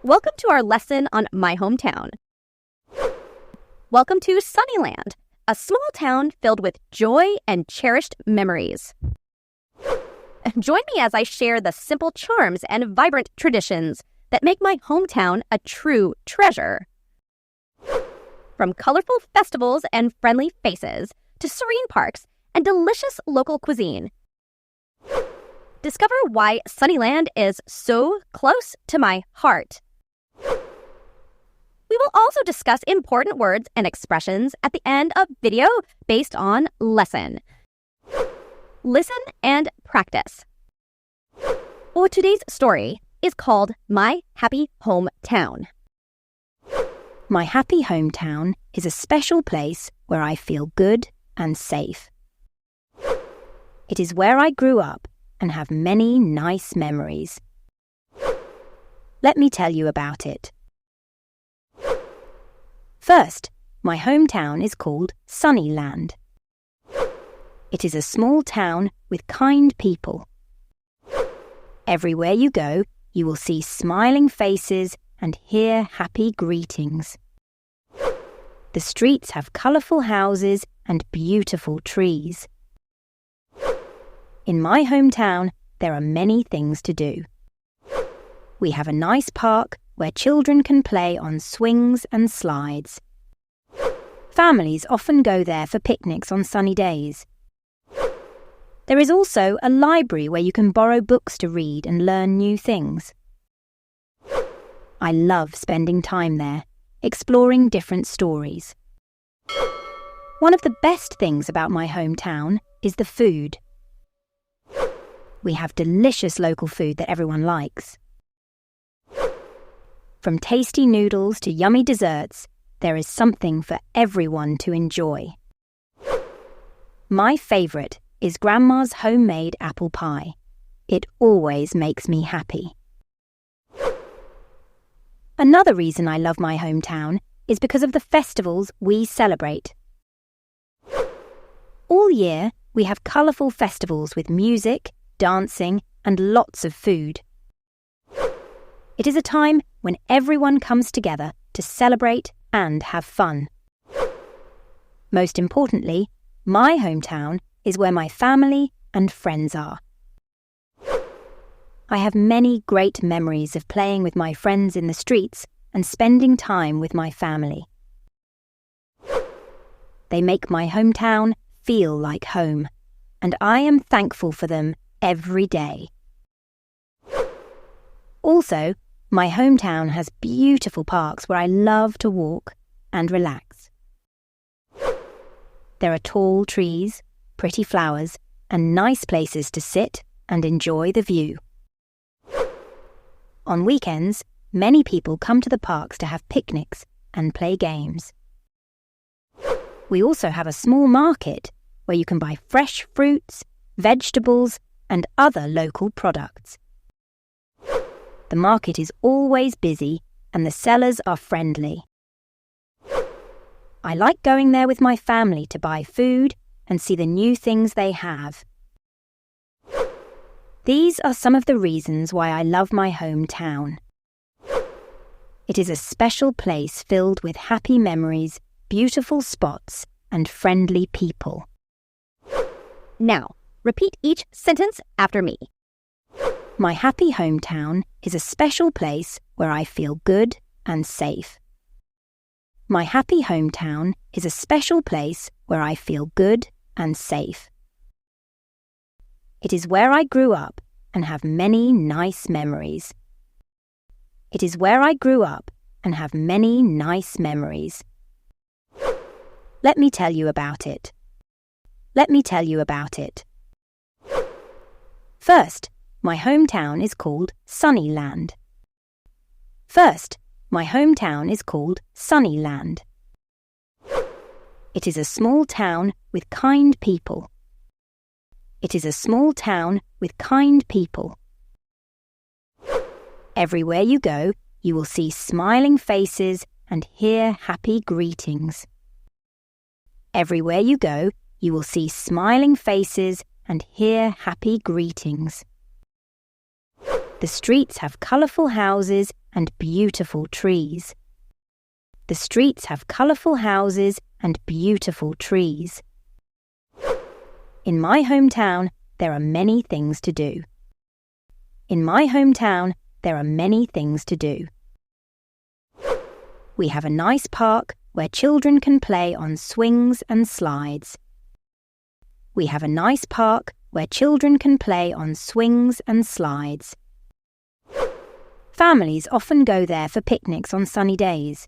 Welcome to our lesson on my hometown. Welcome to Sunnyland, a small town filled with joy and cherished memories. Join me as I share the simple charms and vibrant traditions that make my hometown a true treasure. From colorful festivals and friendly faces to serene parks and delicious local cuisine, discover why Sunnyland is so close to my heart. We will also discuss important words and expressions at the end of video based on lesson. Listen and practice. Well, today's story is called My Happy Hometown. My happy hometown is a special place where I feel good and safe. It is where I grew up and have many nice memories. Let me tell you about it. First, my hometown is called Sunnyland. It is a small town with kind people. Everywhere you go, you will see smiling faces and hear happy greetings. The streets have colourful houses and beautiful trees. In my hometown, there are many things to do. We have a nice park where children can play on swings and slides. Families often go there for picnics on sunny days. There is also a library where you can borrow books to read and learn new things. I love spending time there, exploring different stories. One of the best things about my hometown is the food. We have delicious local food that everyone likes. From tasty noodles to yummy desserts, there is something for everyone to enjoy. My favourite is Grandma's homemade apple pie. It always makes me happy. Another reason I love my hometown is because of the festivals we celebrate. All year, we have colourful festivals with music, dancing, and lots of food. It is a time when everyone comes together to celebrate and have fun. Most importantly, my hometown is where my family and friends are. I have many great memories of playing with my friends in the streets and spending time with my family. They make my hometown feel like home, and I am thankful for them every day. Also, my hometown has beautiful parks where I love to walk and relax. There are tall trees, pretty flowers, and nice places to sit and enjoy the view. On weekends, many people come to the parks to have picnics and play games. We also have a small market where you can buy fresh fruits, vegetables, and other local products. The market is always busy and the sellers are friendly. I like going there with my family to buy food and see the new things they have. These are some of the reasons why I love my hometown. It is a special place filled with happy memories, beautiful spots, and friendly people. Now, repeat each sentence after me. My happy hometown is a special place where I feel good and safe. My happy hometown is a special place where I feel good and safe. It is where I grew up and have many nice memories. It is where I grew up and have many nice memories. Let me tell you about it. Let me tell you about it. First, my hometown is called Sunnyland. First, my hometown is called Sunnyland. It is a small town with kind people. It is a small town with kind people. Everywhere you go, you will see smiling faces and hear happy greetings. Everywhere you go, you will see smiling faces and hear happy greetings. The streets have colourful houses and beautiful trees. The streets have colourful houses and beautiful trees. In my hometown, there are many things to do. In my hometown, there are many things to do. We have a nice park where children can play on swings and slides. We have a nice park where children can play on swings and slides. Families often go there for picnics on sunny days.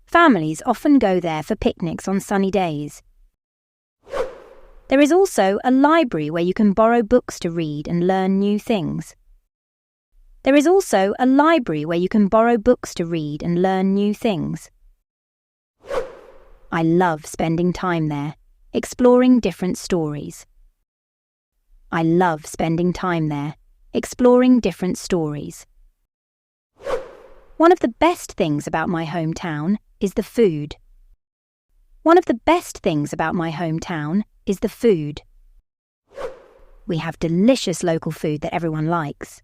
Families often go there for picnics on sunny days. There is also a library where you can borrow books to read and learn new things. There is also a library where you can borrow books to read and learn new things. I love spending time there, exploring different stories. I love spending time there, exploring different stories. One of the best things about my hometown is the food. One of the best things about my hometown is the food. We have delicious local food that everyone likes.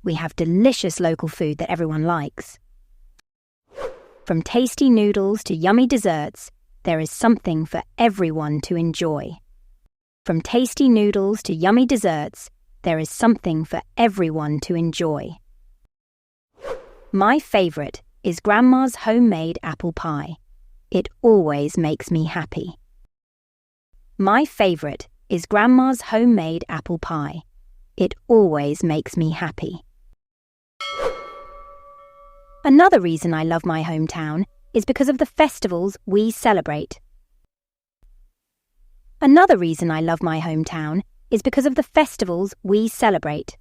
We have delicious local food that everyone likes. From tasty noodles to yummy desserts, there is something for everyone to enjoy. From tasty noodles to yummy desserts, there is something for everyone to enjoy. My favourite is Grandma's homemade apple pie. It always makes me happy. My favourite is Grandma's homemade apple pie. It always makes me happy. Another reason I love my hometown is because of the festivals we celebrate. Another reason I love my hometown is because of the festivals we celebrate.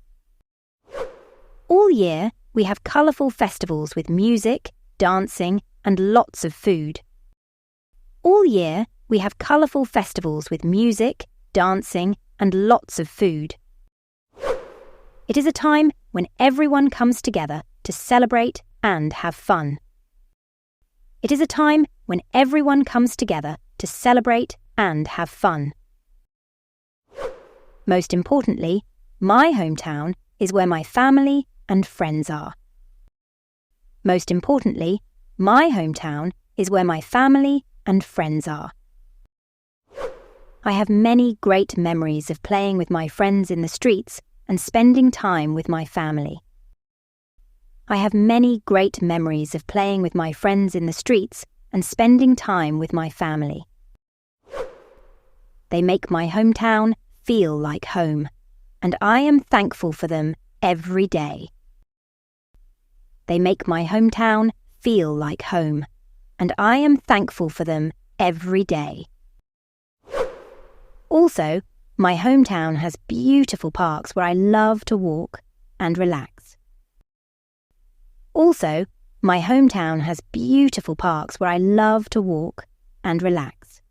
All year, we have colourful festivals with music, dancing, and lots of food. All year, we have colourful festivals with music, dancing, and lots of food. It is a time when everyone comes together to celebrate and have fun. It is a time when everyone comes together to celebrate and have fun. Most importantly, my hometown is where my family and friends are. Most importantly, my hometown is where my family and friends are. I have many great memories of playing with my friends in the streets and spending time with my family. I have many great memories of playing with my friends in the streets and spending time with my family. They make my hometown feel like home, and I am thankful for them every day. They make my hometown feel like home, and I am thankful for them every day. Also, my hometown has beautiful parks where I love to walk and relax. Also, my hometown has beautiful parks where I love to walk and relax.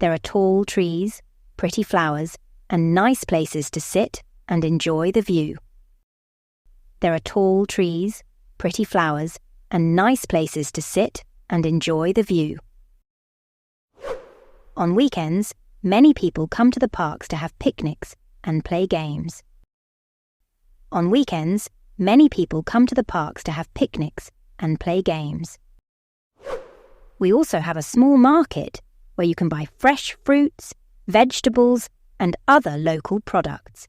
There are tall trees, pretty flowers, and nice places to sit and enjoy the view. There are tall trees, pretty flowers, and nice places to sit and enjoy the view. On weekends, many people come to the parks to have picnics and play games. On weekends, many people come to the parks to have picnics and play games. We also have a small market where you can buy fresh fruits, vegetables, and other local products.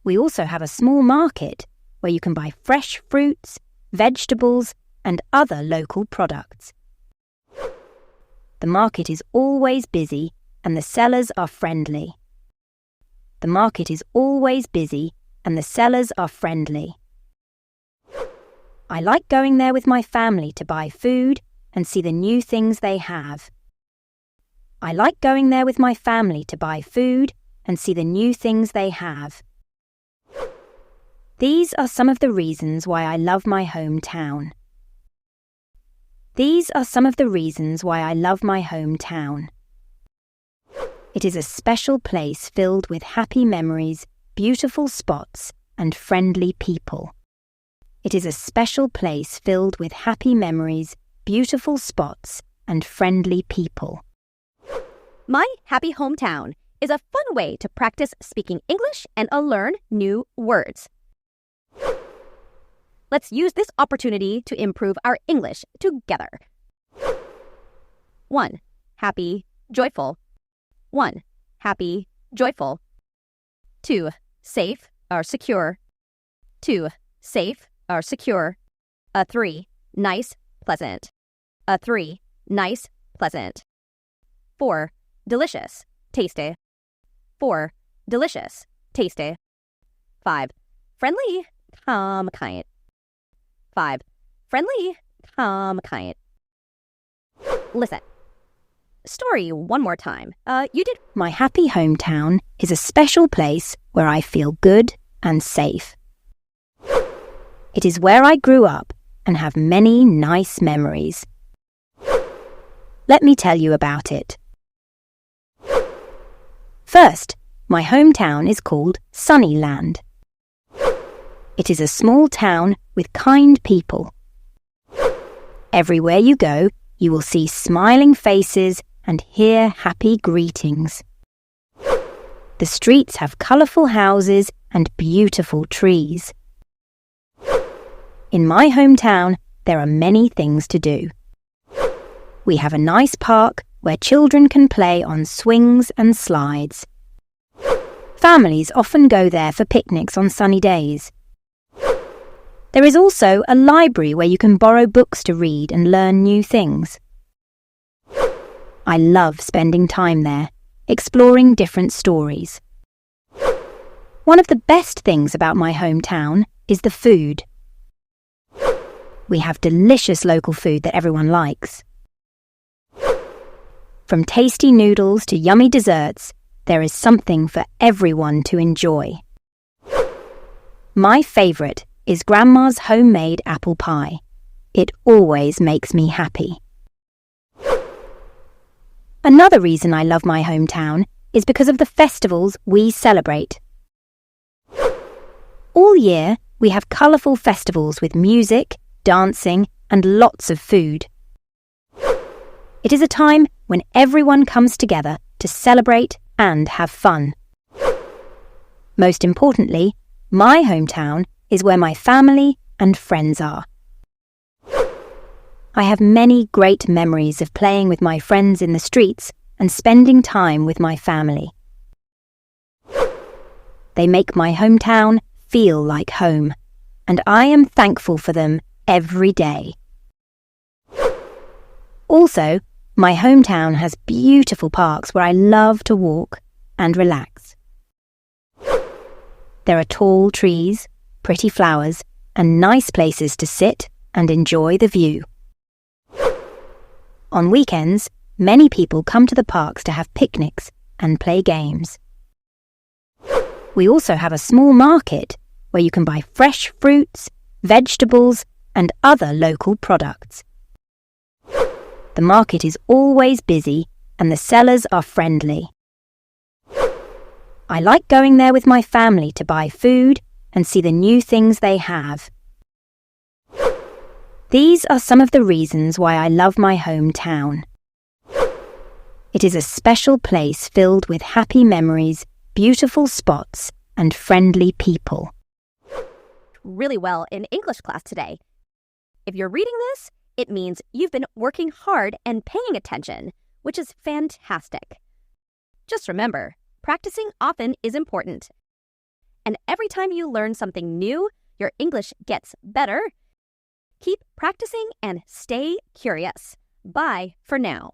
We also have a small market where you can buy fresh fruits, vegetables, and other local products. The market is always busy and the sellers are friendly. The market is always busy and the sellers are friendly. I like going there with my family to buy food and see the new things they have. I like going there with my family to buy food and see the new things they have. These are some of the reasons why I love my hometown. These are some of the reasons why I love my hometown. It is a special place filled with happy memories, beautiful spots, and friendly people. It is a special place filled with happy memories, beautiful spots, and friendly people. My happy hometown is a fun way to practice speaking English and learn new words. Let's use this opportunity to improve our English together. 1. Happy, joyful. 1. Happy, joyful. 2. Safe or secure. 2. Safe or secure. 3. Nice, pleasant. 3. Nice, pleasant. 4. Delicious, tasty. 4. Delicious, tasty. 5. Friendly, calm, kind. 5. Friendly, calm, kind. Listen. Story one more time. You did. My happy hometown is a special place where I feel good and safe. It is where I grew up and have many nice memories. Let me tell you about it. First, my hometown is called Sunnyland. It is a small town with kind people. Everywhere you go, you will see smiling faces and hear happy greetings. The streets have colourful houses and beautiful trees. In my hometown, there are many things to do. We have a nice park where children can play on swings and slides. Families often go there for picnics on sunny days. There is also a library where you can borrow books to read and learn new things. I love spending time there, exploring different stories. One of the best things about my hometown is the food. We have delicious local food that everyone likes. From tasty noodles to yummy desserts, there is something for everyone to enjoy. My favourite is Grandma's homemade apple pie. It always makes me happy. Another reason I love my hometown is because of the festivals we celebrate. All year, we have colourful festivals with music, dancing, and lots of food. It is a time when everyone comes together to celebrate and have fun. Most importantly, my hometown is where my family and friends are. I have many great memories of playing with my friends in the streets and spending time with my family. They make my hometown feel like home, and I am thankful for them every day. Also, my hometown has beautiful parks where I love to walk and relax. There are tall trees, pretty flowers, and nice places to sit and enjoy the view. On weekends, many people come to the parks to have picnics and play games. We also have a small market where you can buy fresh fruits, vegetables, and other local products. The market is always busy and the sellers are friendly. I like going there with my family to buy food and see the new things they have. These are some of the reasons why I love my hometown. It is a special place filled with happy memories, beautiful spots, and friendly people. Really well in English class today. If you're reading this, it means you've been working hard and paying attention, which is fantastic. Just remember, practicing often is important. And every time you learn something new, your English gets better. Keep practicing and stay curious. Bye for now.